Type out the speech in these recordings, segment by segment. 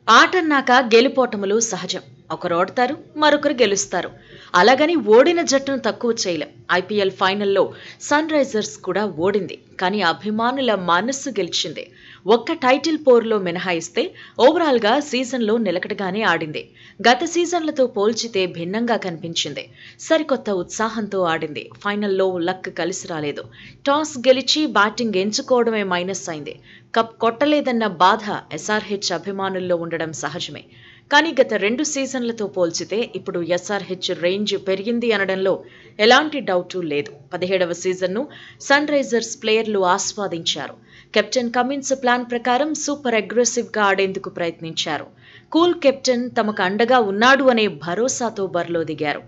ఆటన్నాక గెలుపోటములు సహజం. ఒకరు ఓడతారు, మరొకరు గెలుస్తారు. అలాగని ఓడిన జట్టును తక్కువ చేయలేం. ఐపీఎల్ ఫైనల్లో సన్ రైజర్స్ కూడా ఓడింది. కానీ అభిమానుల మనస్సు గెలిచింది. ఒక్క టైటిల్ పోరులో మినహాయిస్తే ఓవరాల్గా సీజన్లో నిలకడగానే ఆడింది. గత సీజన్లతో పోల్చితే భిన్నంగా కనిపించింది. సరికొత్త ఉత్సాహంతో ఆడింది. ఫైనల్లో లక్ కలిసి రాలేదు. టాస్ గెలిచి బ్యాటింగ్ ఎంచుకోవడమే మైనస్ అయింది. కప్ కొట్టలేదన్న బాధ ఎస్ఆర్హెచ్ అభిమానుల్లో ఉండడం సహజమే. కానీ గత 2 సీజన్లతో పోల్చితే ఇప్పుడు ఎస్ఆర్హెచ్ రేంజ్ పెరిగింది అనడంలో ఎలాంటి డౌటు లేదు. 17వ సీజన్ను సన్ రైజర్స్ ప్లేయర్లు ఆస్వాదించారు. కెప్టెన్ కమిన్స్ ప్లాన్ ప్రకారం సూపర్ అగ్రెసివ్గా ఆడేందుకు ప్రయత్నించారు. కూల్ కెప్టెన్ తమకు అండగా ఉన్నాడు అనే భరోసాతో బరిలో దిగారు.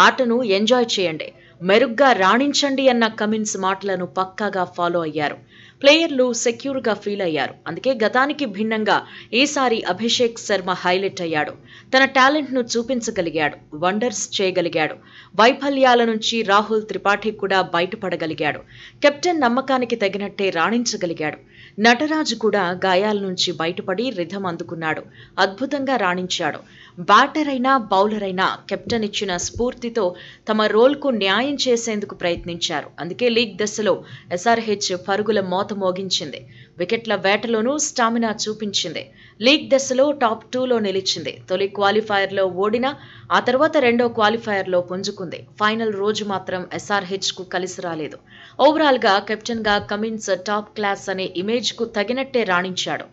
ఆటను ఎంజాయ్ చేయండి, మెరుగ్గా రాణించండి అన్న కమిన్స్ మాటలను పక్కాగా ఫాలో అయ్యారు. ప్లేయర్లు సెక్యూర్గా ఫీల్ అయ్యారు. అందుకే గతానికి భిన్నంగా ఈసారి అభిషేక్ శర్మ హైలైట్ అయ్యాడు. తన టాలెంట్ను చూపించగలిగాడు. వండర్స్ చేయగలిగాడు. వైఫల్యాల నుంచి రాహుల్ త్రిపాఠి కూడా బయటపడగలిగాడు. కెప్టెన్ నమ్మకానికి తగినట్టే రాణించగలిగాడు. నటరాజు కూడా గాయాల నుంచి బయటపడి రిథం అందుకున్నాడు. అద్భుతంగా రాణించాడు. బ్యాటర్ అయినా బౌలర్ అయినా కెప్టెన్ ఇచ్చిన స్ఫూర్తితో తమ రోల్కు న్యాయం చేసేందుకు ప్రయత్నించారు. అందుకే లీగ్ దశలో ఎస్ఆర్హెచ్ పరుగుల మోత మోగించింది. వికెట్ల వేటలోనూ స్టామినా చూపించింది. లీగ్ దశలో టాప్ 2లో నిలిచింది. తొలి క్వాలిఫైయర్లో ఓడినా ఆ తర్వాత రెండో క్వాలిఫైయర్లో పుంజుకుంది. ఫైనల్ రోజు మాత్రం ఎస్ఆర్హెచ్కు కలిసి రాలేదు. ఓవరాల్గా కెప్టెన్గా కమిన్స్ టాప్ క్లాస్ అనే ఇమేజ్కు తగినట్టే రాణించాడు.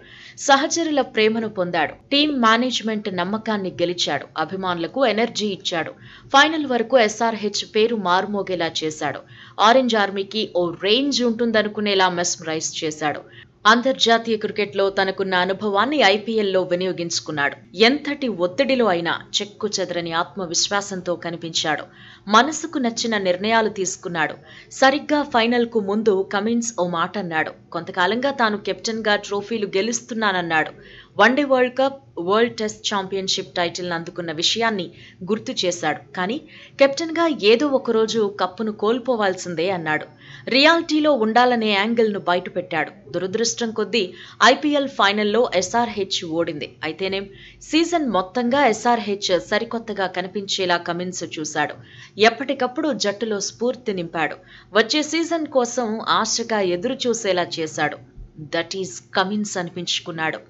సహచరుల ప్రేమను పొందాడు. టీం మేనేజ్మెంట్ నమ్మకాన్ని గెలిచాడు. అభిమానులకు ఎనర్జీ ఇచ్చాడు. ఫైనల్ వరకు ఎస్ఆర్హెచ్ పేరు మారుమోగేలా చేశాడు. ఆరెంజ్ ఆర్మీకి ఓ రేంజ్ ఉంటుందనుకునేలా మెస్మరైజ్ చేశాడు. అంతర్జాతీయ క్రికెట్లో తనకున్న అనుభవాన్ని ఐపీఎల్లో వినియోగించుకున్నాడు. ఎంతటి ఒత్తిడిలో అయినా చెక్కు చెదరని ఆత్మవిశ్వాసంతో కనిపించాడు. మనసుకు నచ్చిన నిర్ణయాలు తీసుకున్నాడు. సరిగ్గా ఫైనల్కు ముందు కమిన్స్ ఓ మాట అన్నాడు. కొంతకాలంగా తాను కెప్టెన్గా ట్రోఫీలు గెలుస్తున్నానన్నాడు. One day world cup, world test championship టైటిల్ను అందుకున్న విషయాన్ని గుర్తు చేశాడు. కానీ కెప్టెన్గా ఏదో ఒకరోజు కప్పును కోల్పోవాల్సిందే అన్నాడు. రియాలిటీలో ఉండాలనే యాంగిల్ను బయటపెట్టాడు. దురదృష్టం కొద్దీ ఐపీఎల్ ఫైనల్లో ఎస్ఆర్హెచ్ ఓడింది. అయితేనేం సీజన్ మొత్తంగా ఎస్ఆర్హెచ్ సరికొత్తగా కనిపించేలా కమిన్స్ చూశాడు. ఎప్పటికప్పుడు జట్టులో స్ఫూర్తి నింపాడు. వచ్చే సీజన్ కోసం ఆశగా ఎదురు చూసేలా చేశాడు. That is Cummins అనిపించుకున్నాడు.